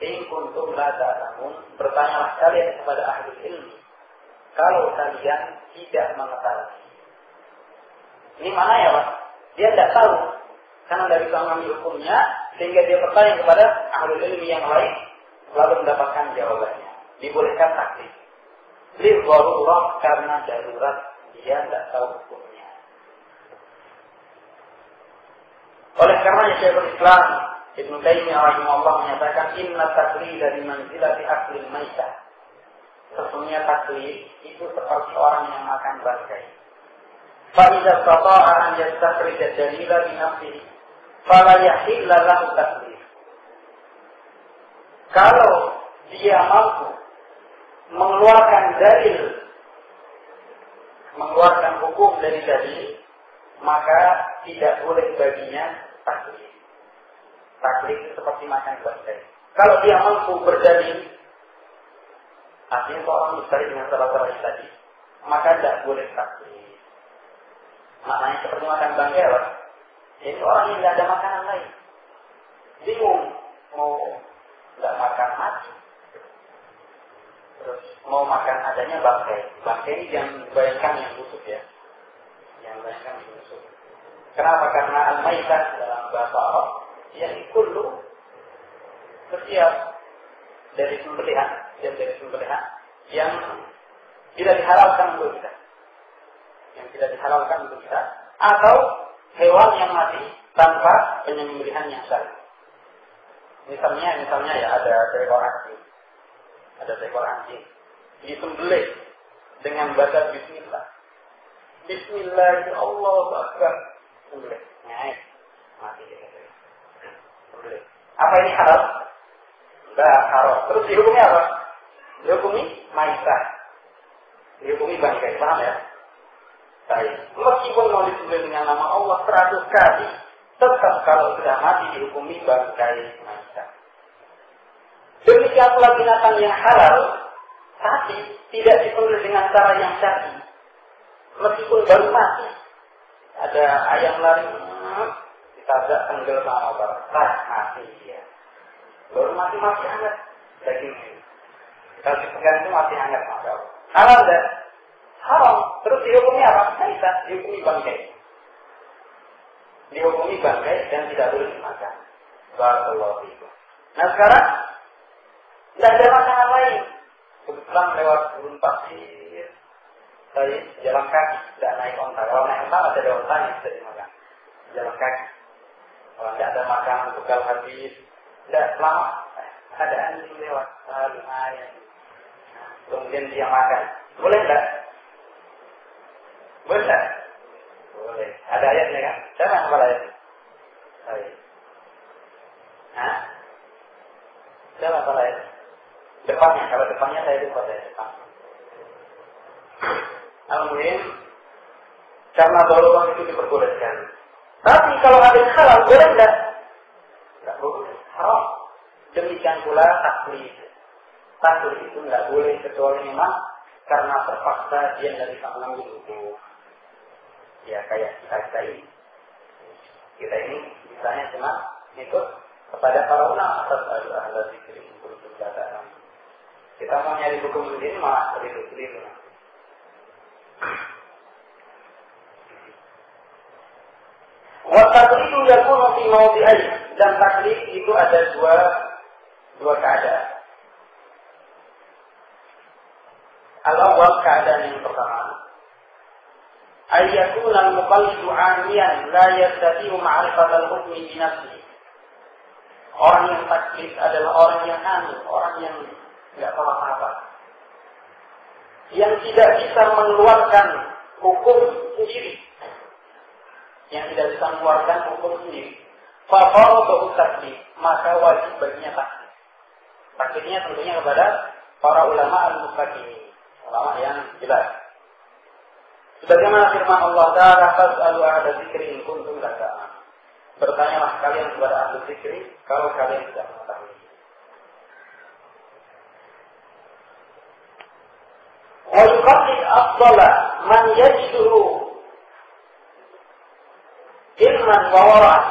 in kuntum la ta'lamun, bertanyalah kalian kepada ahli ilmu kalau kalian tidak mengetahui. Ini mana ya, Pak? Dia tidak tahu karena dari mengambil hukumnya, sehingga dia bertanya kepada ahli ilmu yang lain lalu mendapatkan jawabannya. Dibolehkan taklif. Lidharurah, karena darurat, dia tidak tahu hukumnya. Oleh karenanya Syekhul Islam Ibnu Taimiyah rahimahullah menyatakan inna taklida di manzilati aklil maitah. Sesungguhnya taklid itu seperti orang yang makan bangkai. Fa idza istata'a an yastakhrija dalila bi nafsihi fala yahilla lahu taklid. Kalau dia mampu mengeluarkan dalil, mengeluarkan hukum dari dalil, maka tidak boleh baginya taklid. Taklid itu seperti makan bangkai. Kalau dia mampu berdalil, artinya seorang mustahil dengan salah-salah tadi, maka tidak boleh taklid. Maknanya seperti makan bangkai, Pak. Jadi orang yang tidak ada makanan lain, bingung mau tidak makan mati, terus mau makan adanya bangkai. Bangkai ini yang bayangkan yang busuk ya, yang bayangkan yang busuk. Kenapa? Karena al-maitah dalam bahasa Arab yang kullu bersiap dari sembelihan yang tidak dihalalkan untuk kita, atau hewan yang mati tanpa penyembelihan yang syar'i. Misalnya ya ada seekor anjing disembelih dengan baca bismillah. Bismillah, Allahu Akbar, sembelih. Mati dia. Sembelih. Apa ini halal? Enggak haram. Terus dihukumi apa? Dihukumi maitah. Dihukumi bangkai, paham ya? Baik. Meskipun mau disembelih dengan nama Allah 100 kali, tetap kalau sudah mati dihukumi bangkai maitah. Demikian pula binatang yang halal, tapi tidak disembelih dengan cara yang syar'i. Meskipun baru mati, ada ayam lari, ditabrak tenggel sama obat, mati dia. Baru mati masih hangat dagingnya. Kalau dipegang itu masih hangat, maka halal dan haram. Terus dihukumi apa? Maitah, dihukumi bangkai. Dihukumi bangkai dan tidak boleh dimakan. Barakallahu fiikum. Nah sekarang tidak ada makanan lain. Kebetulan lewat gurun pasir, saya jalan kaki, tidak naik onta. Kalau naik onta ada onta yang bisa dimakan. Jalan kaki. Kalau tidak ada makanan bekal habis, tidak lama ada anjing lewat, lumayan. Kemudian dia makan. Boleh tidak? Boleh tidak? Boleh. Ada ayatnya kan? Siapa yang hafal ayatnya? Saya. Hah? Siapa hafal ayatnya? Depannya, kalau depannya saya lupa dari depan. Alhamdulillah, karena darurat itu diperbolehkan. Tapi kalau ada yang halal, boleh tidak? Tidak boleh, haram. Demikian pula taklid. Taklid itu tidak boleh kecuali memang karena terpaksa dia dari mengambil hukum. Ya kayak kita ini. Kita ini misalnya cuma ikut kepada para ulama atas ahli zikir untuk data. Kita mau nyari hukum sendiri malah keliru-keliru. Wa taqlidu yakunu fi mawdi'ain, dan taklid itu ada dua keadaan. Al-awwal, keadaan yang pertama, ayyakuna al-muqallidu 'amiyan la yastati'u ma'rifat al-hukmi bi nafsihi. Orang yang taklid adalah orang yang ami, orang yang tidak tahu apa-apa, yang tidak bisa mengeluarkan hukum sendiri, Fa faradahu taklid, maka wajib baginya taklid. Taklidnya tentunya kepada para ulama al-mustaqim, ulama yang jelas. Sebagaimana firman Allah Ta'ala, "Fas'alu ahla dzikri in kuntum la ta'lamun." Bertanyalah kalian kepada ahli dzikri kalau kalian tidak mengetahui. Wa yuqaddid afdala man yajsuru ilman wa wara'an.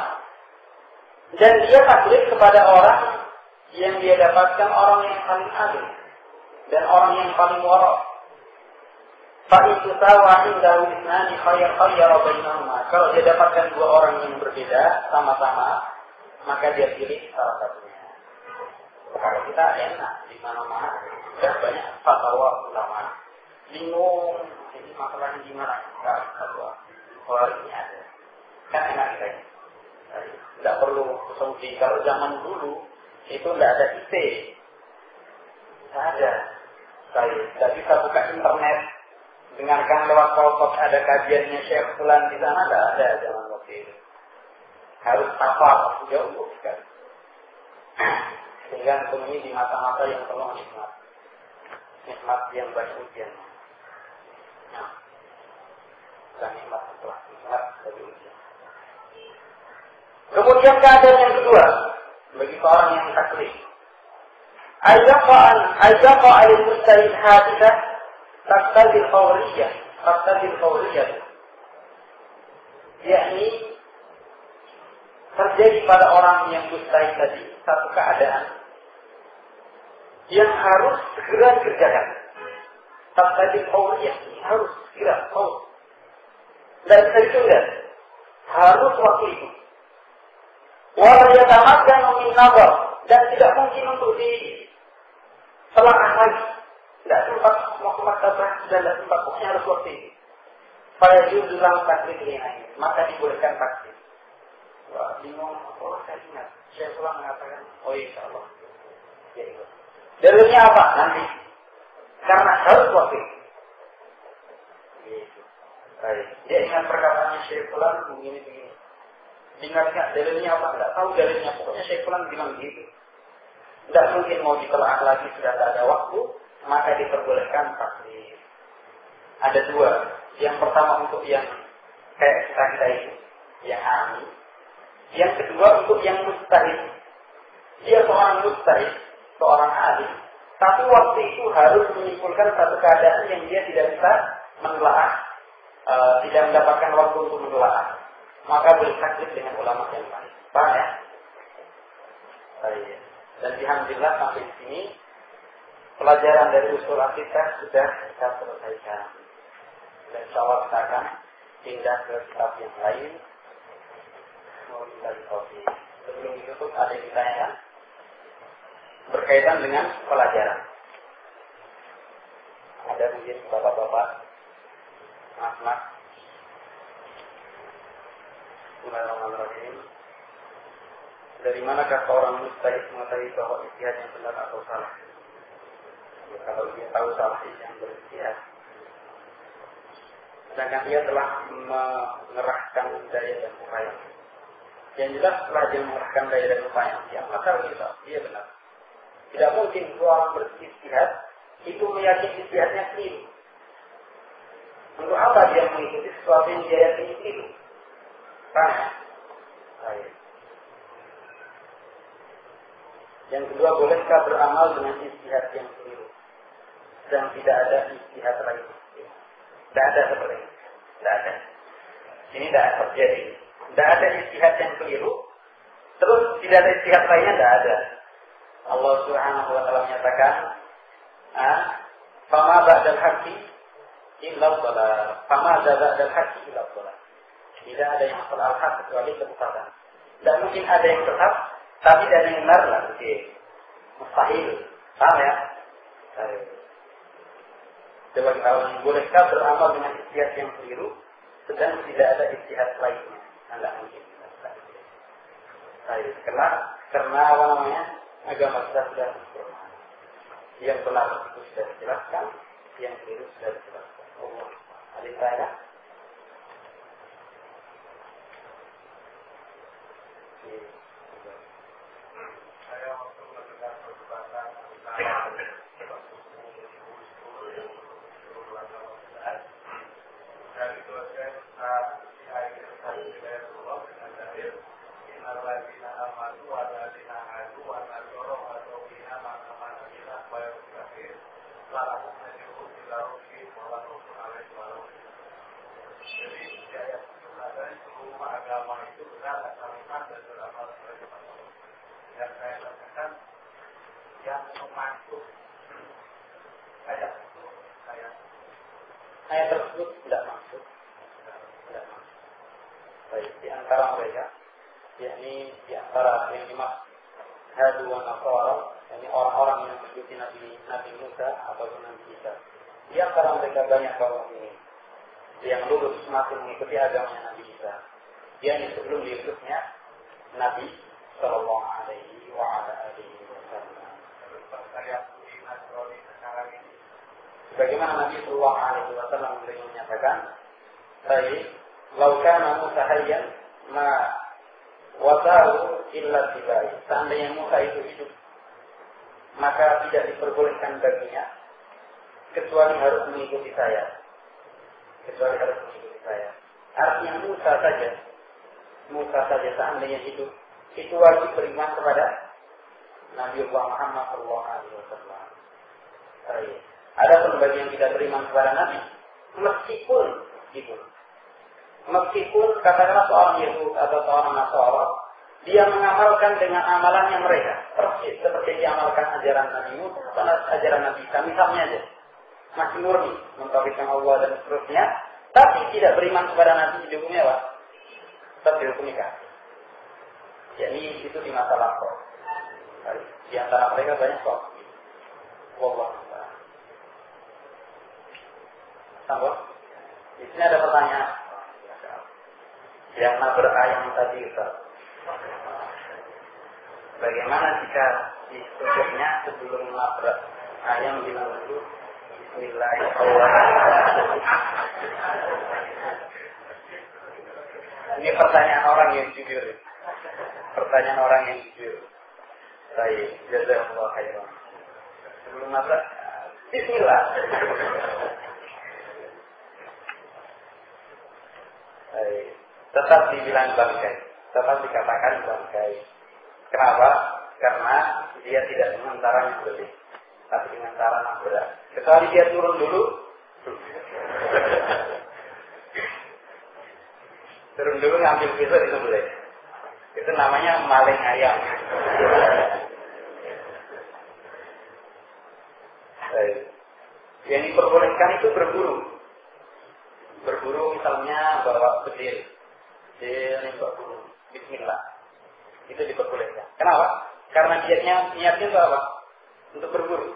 Dan dia taklid kepada orang yang dia dapatkan orang yang paling alim dan orang yang paling wara'. Fa'itu sawa indahu isnani khayra bainahuma. Kalau dia dapatkan dua orang yang berbeda sama-sama, maka dia pilih salah satunya. Kalau kita enak di mana-mana, sudah banyak fatwa ulama. Bingung, ini masalahnya gimana? Enggak fatwa. Kalau ini ada, kan enak kita ini. Tidak perlu ke Saudi. Kalau zaman dulu itu tidak ada IT, tidak ada. Saya tidak bisa buka internet. Dengarkan lewat podcast ada kajiannya Syekh Fulan di sana, tidak ada zaman waktu itu. Harus hafal, jauh sekali. Sehingga ini di masa-masa yang penuh nikmat yang banyak ujian. Nah, dan nikmat setelah nikmat dari ujian. Kemudian keadaan yang kedua bagi seorang yang taklid, ayyaqa al-mustahid hadithah taqtadil fawriyah, yakni terjadi pada orang yang mustahid tadi satu keadaan yang harus segera dikerjakan. Taqtadil fawriyah, harus segera, dan bisa ditunda, harus waktu itu. Wala yatamakkanu min nazar, dan tidak mungkin untuk ditelaah lagi. Tidak sempat mau ke maktabah dan tidak sempat, pokoknya harus waktu itu. Pada judul taklid ini, maka dibolehkan taklid. Wah, bingung, saya ingat. Saya pulang mengatakan, oh insya Allah. Ya, itu. Dalilnya apa? Nanti. Karena harus waktu itu. Baik. Dia ingat perkataannya Syekh Fulan begini. Ingat dalilnya apa? Tidak tahu dalilnya. Pokoknya Syekh Fulan bilang begitu. Tidak mungkin mau ditelaah lagi, sudah tidak ada waktu, maka diperbolehkan taklid. Ada dua. Yang pertama untuk yang kayak kita itu, yang alim. Yang kedua untuk yang mustahid. Dia seorang mustahid, seorang alim, tapi waktu itu harus menyimpulkan satu keadaan yang dia tidak bisa menelaah, tidak mendapatkan waktu untuk menelaah. Maka boleh taklid dengan ulama yang lain. Paham ya? Dan alhamdulillah sampai di sini pelajaran dari usul akidah sudah kita selesaikan. Dan insyaallah kita akan pindah ke kitab yang lain. Sebelum ditutup ada yang ditanyakan berkaitan dengan pelajaran. Ada mungkin bapak-bapak, mas-mas. Bismillahirrahmanirrahim. Dari manakah seorang mustahid mengetahui bahwa ijtihad yang benar atau salah? Ya, kalau dia tahu salah yang berijtihad, sedangkan dia telah mengerahkan daya dan upaya. Yang jelas setelah dia mengerahkan daya dan upaya, yang maka dia benar. Tidak mungkin seorang berijtihad itu meyakini ijtihadnya keliru. Untuk apa dia mengikuti sesuatu yang dia yakini keliru? Baik. Yang kedua, bolehkah beramal dengan ijtihad yang keliru? Dan tidak ada ijtihad lain. Tidak ada seperti ini. Tidak ada. Ini tidak terjadi. Tidak ada ijtihad yang keliru. Terus tidak ada ijtihad lainnya, tidak ada. Allah Subhanahu wa taala menyatakan, "Fama ba'dal haqqi illa dhalal." Fama ba'dal haqqi illa dhalal. Tidak ada yang setelah al-haq kecuali kesesatan. Tidak mungkin ada yang tetap, tapi ada yang benar lah. Mustahil. Paham ya? Coba kita ulangi. Bolehkah beramal dengan ijtihad yang keliru, sedang tidak ada ijtihad lainnya? Tidak mungkin. Karena apa namanya? Agama kita sudah sempurna. Yang benar itu sudah dijelaskan, yang keliru sudah dijelaskan. Allah. Ada yang tanya? Saya waktu mendengar perdebatan larangan itu dilakukan di malam alaihi wasallam. Jadi saya ada semua agama itu benar asalkan dan beramal sebagai manusia. Yang saya katakan yang memasuk ayat itu ayat tersebut tidak masuk. Baik, di antara mereka, yakni di antara yang dimaksud Hadu wa Nasara, yakni orang-orang yang mengikuti Nabi Musa atau Nabi Isa. Di antara mereka banyak kaum ini yang lulus masih mengikuti agamanya Nabi Isa. Yakni sebelum diutusnya Nabi Sallallahu Alaihi Wasallam. Sebagaimana Nabi Sallallahu Alaihi Wasallam menyatakan, baik. Laukana Musa hayyan ma wasahu illa tibai. Seandainya Musa itu hidup, maka tidak diperbolehkan baginya kecuali harus mengikuti saya. Artinya Musa saja seandainya hidup, itu wajib beriman kepada Nabi Muhammad sallallahu alaihi wasallam. Ada pun bagi yang tidak beriman kepada Nabi, meskipun katakanlah seorang Yahudi atau seorang Nasara, dia mengamalkan dengan amalannya mereka, persis seperti diamalkan ajaran Nabi Musa atau ajaran Nabi Isa, misalnya aja, masih murni mentauhidkan Allah dan seterusnya, tapi tidak beriman kepada Nabi hidupnya, Pak, tetap dihukumi kafir. Jadi itu di masa lampau. Di antara mereka banyak kok. Wallahu a'lam. Sambung. Di sini ada pertanyaan. Yang nabrak ayam tadi Ustaz. Bagaimana jika disebutnya sebelum nabrak ayam bilang dulu Bismillahirrahmanirrahim. Ini pertanyaan orang yang jujur. Baik, jazakallahu khairan. Sebelum nabrak Bismillah. Baik. Tetap dibilang bangkai, tetap dikatakan bangkai. Kenapa? Karena dia tidak dengan cara yang beli, tapi dengan cara nabrak. Kecuali dia turun dulu, ngambil pisau itu boleh. Itu namanya maling ayam. Yang diperbolehkan itu berburu misalnya bawa bedil. Dia nembak dulu, Bismillah. Itu diperbolehkan. Kenapa? Karena niatnya itu apa? Untuk berburu.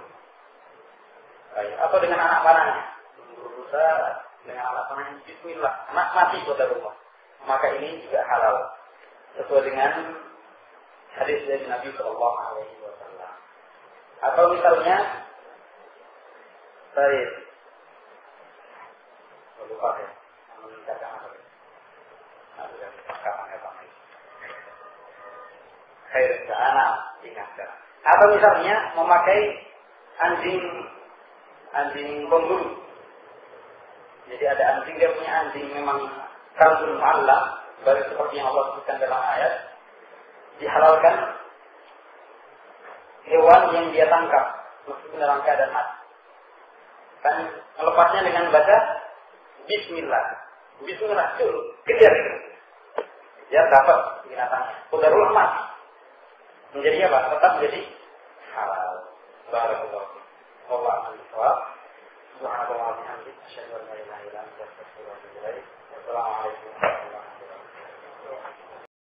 Atau dengan anak panahnya. Berburu besar dengan anak panahnya. Bismillah. Anak mati pada rumah. Maka ini juga halal. Sesuai dengan hadis dari Nabi Sallallahu Alaihi Wasallam. Atau misalnya, lupa ya, meningkatkan apa? Atau misalnya memakai anjing pemburu. Jadi ada anjing, dia punya anjing memang kalbun mu'allam, baru seperti yang Allah sebutkan dalam ayat, dihalalkan hewan yang dia tangkap meskipun dalam keadaan mati. Kan melepasnya dengan baca Bismillah, dulu kejar itu. Ya dapat binatangnya. Qadarullah mati. Menjadi apa? Tetap menjadi halal. Barakallahu fiik. Wallahu a'lam bishawab. Subhanallahi wa bihamdihi asyhadu an la ilaha illa anta astaghfiruka wa atubu ilaik. Wassalamu alaikum warahmatullahi wabarakatuh.